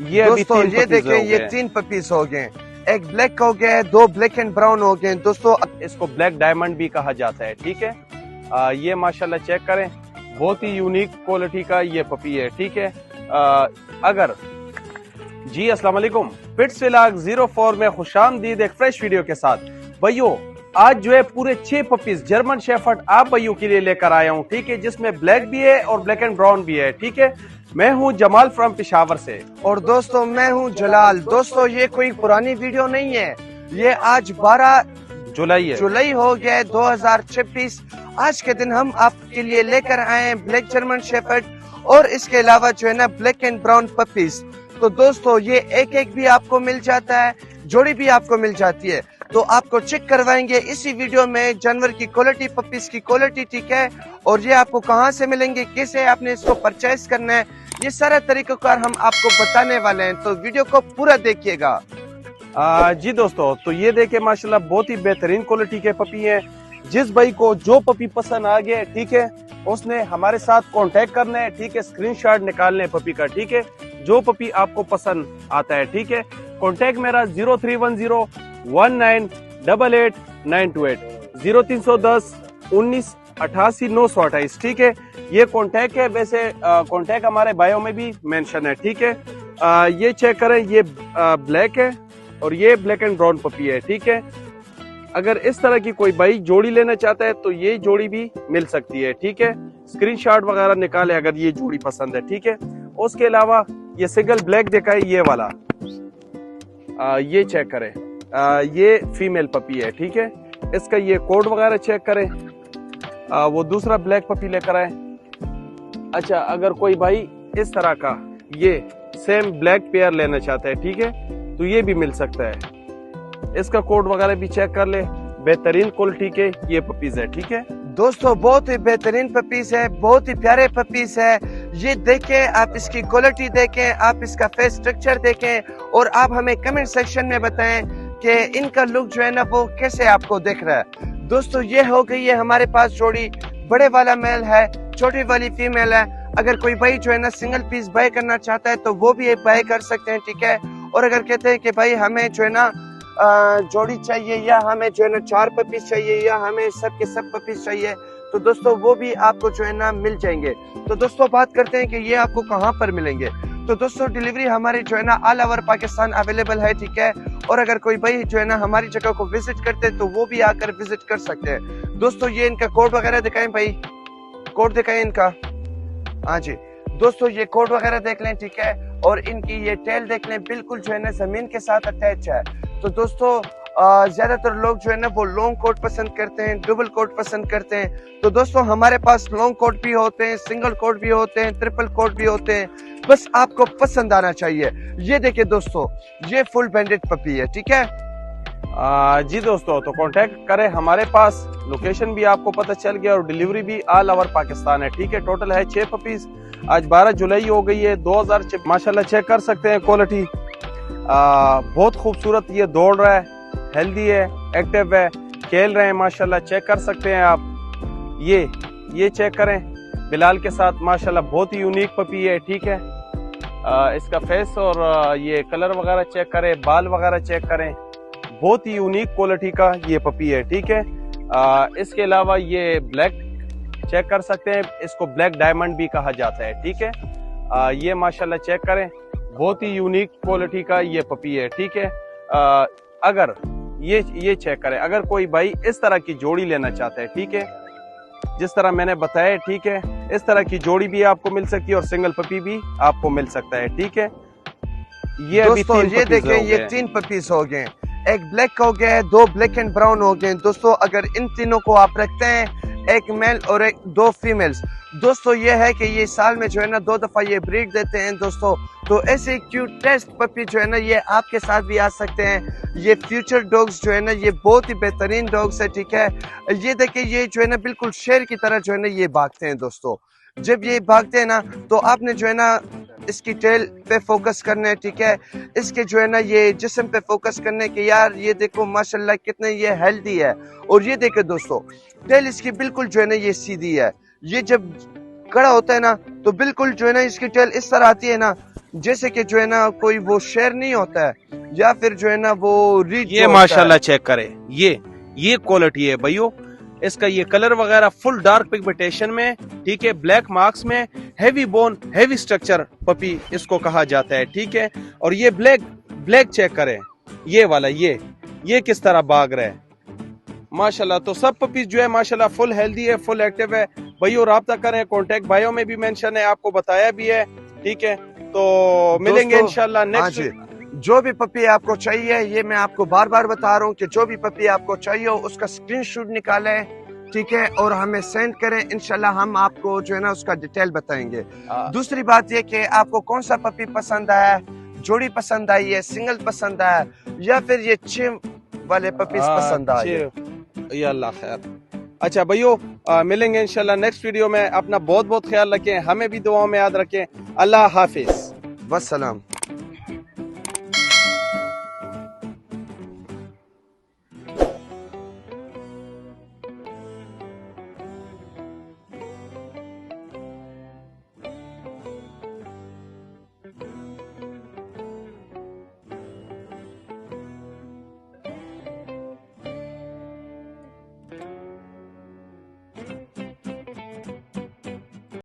ये अभी दोस्तों तीन ये पपीज देखें, हो ये गए। 3 पपीज हो गए, एक ब्लैक हो गया, 2 ब्लैक एंड ब्राउन हो गए दोस्तों। इसको ब्लैक डायमंड भी कहा जाता है, ठीक है। ये माशाल्लाह चेक करें, बहुत ही यूनिक क्वालिटी का ये पपी है, ठीक है। अगर जी अस्सलाम वालेकुम, पिट्स व्लॉग 04 में खुशामदीद एक फ्रेश वीडियो के साथ। भाइयों आज जो है पूरे 6 पपीज जर्मन शेफर्ड आप भाइयों के लिए लेकर आया हूँ, ठीक है, जिसमें ब्लैक भी है और ब्लैक एंड ब्राउन भी है, ठीक है। मैं हूँ जमाल फ्रॉम पेशावर से और दोस्तों मैं हूँ जलाल। दोस्तों ये कोई पुरानी वीडियो नहीं है, ये आज 12 जुलाई है। जुलाई हो गया 2026। आज के दिन हम आपके लिए लेकर आए हैं ब्लैक जर्मन शेफर्ड और इसके अलावा जो है ना ब्लैक एंड ब्राउन पपीज। तो दोस्तों ये एक एक भी आपको मिल जाता है, जोड़ी भी आपको मिल जाती है। तो आपको चेक करवाएंगे इसी वीडियो में जानवर की क्वालिटी, पपीज की क्वालिटी, ठीक है। और ये आपको कहाँ से मिलेंगे, कैसे आपने इसको परचेज करना है, ये सारा तरीकाकार हम आपको बताने वाले हैं। तो वीडियो को पूरा देखिएगा। जी दोस्तों, तो ये देखे माशाल्लाह बहुत ही बेहतरीन क्वालिटी के पपी हैं। जिस भाई को जो पपी पसंद आ गया, ठीक है, उसने हमारे साथ कांटेक्ट करना है, ठीक है, स्क्रीनशॉट निकालने है पपी का, ठीक है, जो पपी आपको पसंद आता है, ठीक है। कांटेक्ट मेरा 031019888928 0310 19 88 928, ठीक है। ये कांटेक्ट है, वैसे कांटेक्ट हमारे बायो में भी मेंशन है, ठीक है। ये चेक करें, ये ब्लैक है और ये ब्लैक एंड ब्राउन पपी है, ठीक है। अगर इस तरह की कोई भाई जोड़ी लेना चाहता है तो ये जोड़ी भी मिल सकती है, ठीक है। स्क्रीनशॉट वगैरह निकाले अगर ये जोड़ी पसंद है, ठीक है। उसके अलावा ये सिंगल ब्लैक देखा है, ये वाला ये चेक करें, ये फीमेल पपी है, ठीक है। इसका ये कोड वगैरह चेक करें। वो दूसरा ब्लैक पपी लेकर आए। अच्छा, अगर कोई भाई इस तरह का ये सेम ब्लैक पेयर लेना चाहता है, ठीक है, तो ये भी मिल सकता है। इसका कोड वगैरह भी चेक कर ले। बेहतरीन क्वालिटी के ये पपीज है, ठीक है। दोस्तों बहुत ही बेहतरीन पपीज है, बहुत ही प्यारे पपीज है। ये देखें, आप इसकी क्वालिटी देखें, आप इसका फेस स्ट्रक्चर देखें और आप हमें कमेंट सेक्शन में बताएं कि इनका लुक जो है ना वो कैसे आपको दिख रहा है। दोस्तों ये हो गई है हमारे पास जोड़ी, बड़े वाला मेल है, छोटी वाली फीमेल है। अगर कोई भाई जो है ना सिंगल पीस बाय करना चाहता है तो वो भी बाय कर सकते हैं, ठीक है। और अगर कहते हैं कि भाई हमें जो है ना जोड़ी चाहिए, या हमें जो है ना 4 पपीज चाहिए, या हमें सब के सब पपीज चाहिए, तो दोस्तों वो भी आपको जो है ना मिल जाएंगे। तो दोस्तों बात करते हैं कि ये आपको कहाँ पर मिलेंगे। तो दोस्तों डिलीवरी हमारी जो है ना ऑल ओवर पाकिस्तान अवेलेबल है, ठीक है। और अगर कोई भाई जो है ना हमारी जगह को विजिट करते हैं तो वो भी आकर विजिट कर सकते हैं। दोस्तों ये इनका कोड वगैरह दिखाएं भाई, कोड दिखाएं इनका। हाँ जी दोस्तों, ये कोड वगैरह देख लें, ठीक है। और इनकी ये टेल देख लें, बिल्कुल जो है ना जमीन के साथ अटैच है। तो दोस्तों ज्यादातर लोग जो है ना वो लॉन्ग कोट पसंद करते हैं, डबल कोट पसंद करते हैं। तो दोस्तों हमारे पास लॉन्ग कोट भी होते हैं, सिंगल कोट भी होते हैं, ट्रिपल कोट भी होते हैं, बस आपको पसंद आना चाहिए। ये देखिए दोस्तों, ये फुल बैंडेड पपी है, ठीक है। जी दोस्तों, तो कांटेक्ट करें हमारे पास, लोकेशन भी आपको पता चल गया और डिलीवरी भी ऑल ओवर पाकिस्तान है, ठीक है। टोटल है 6 पपीज। आज 12 जुलाई हो गई है 2006। माशाल्लाह चेक कर सकते हैं क्वालिटी, बहुत खूबसूरत। ये दौड़ रहा है, हेल्दी है, एक्टिव है, खेल रहे हैं माशाल्लाह, चेक कर सकते हैं आप। ये चेक करें बिलाल के साथ, माशाल्लाह बहुत ही यूनिक पपी है, ठीक है। इसका फेस और ये कलर वगैरह चेक करें, बाल वगैरह चेक करें, बहुत ही यूनिक क्वालिटी का ये पपी है, ठीक है। इसके अलावा ये ब्लैक चेक कर सकते हैं, इसको ब्लैक डायमंड भी कहा जाता है, ठीक है। ये माशाल्लाह चेक करें, बहुत ही यूनिक क्वालिटी का ये पपी है, ठीक है। अगर ये चेक करें, अगर कोई भाई इस तरह की जोड़ी लेना चाहता है, ठीक है, जिस तरह मैंने बताया, ठीक है, इस तरह की जोड़ी भी आपको मिल सकती है और सिंगल पपी भी आपको मिल सकता है, ठीक है। ये अभी दोस्तों ये देखें, ये 3 पपीज हो गए, एक ब्लैक हो गया है, 2 ब्लैक एंड ब्राउन हो गए। दोस्तों अगर इन तीनों को आप रखते हैं, एक मेल और 2 फीमेल्स, दोस्तों ये है कि ये साल में जो है ना 2 दफा ये ब्रीड देते हैं दोस्तों। तो ऐसे क्यूटेस्ट पपी जो है ना ये आपके साथ भी आ सकते हैं। ये फ्यूचर डॉग्स जो है ना ये बहुत ही बेहतरीन डॉग्स है, ठीक है। ये देखिए, ये जो है ना बिल्कुल शेर की तरह जो है ना ये भागते हैं दोस्तों। जब ये भागते हैं ना तो आपने जो है ना इसकी टेल पे फोकस करना है, ठीक है। इसके जो है ना ये जिस्म पे फोकस करने के, यार ये देखो माशाल्लाह कितने ये हेल्दी है। और ये देखो दोस्तों, टेल इसकी बिल्कुल जो है ना ये सीधी है। ये जब खड़ा होता है ना तो बिल्कुल जो है ना इसकी टेल इस तरह आती है ना जैसे कि जो है ना कोई वो शेर नहीं होता है या फिर जो है ना वो रीच। ये माशाल्लाह चेक करें, ये क्वालिटी है भाइयों। इसका ये कलर वगैरह फुल डार्क पिगमेंटेशन में, ठीक है, ब्लैक मार्क्स में, heavy bone heavy structure puppy इसको कहा जाता है, ठीक है। और ये ब्लैक चेक करें, ये वाला ये किस तरह भाग रहा है माशाल्लाह। तो सब पपीज जो है माशाल्लाह फुल हेल्दी है, फुल एक्टिव है भाइयों। राब्ता करें, कॉन्टेक्ट बायो में भी मेंशन है, आपको बताया भी है, ठीक है। तो मिलेंगे इंशाल्लाह नेक्स्ट। जो भी पपी आपको चाहिए, ये मैं आपको बार बार बता रहा हूँ कि जो भी पपी आपको चाहिए उसका स्क्रीनशॉट निकालें, ठीक है, और हमें सेंड करें। इंशाल्लाह हम आपको जो है ना उसका डिटेल बताएंगे। दूसरी बात ये कि आपको कौन सा पपी पसंद आया, जोड़ी पसंद आई है, सिंगल पसंद आया या फिर ये 6 वाले पपीज पसंद आए, या अल्लाह खैर। अच्छा भाइयों, मिलेंगे इंशाल्लाह नेक्स्ट वीडियो में। अपना बहुत बहुत ख्याल रखें, हमें भी दुआओं में याद रखें। अल्लाह हाफिज, वस्सलाम।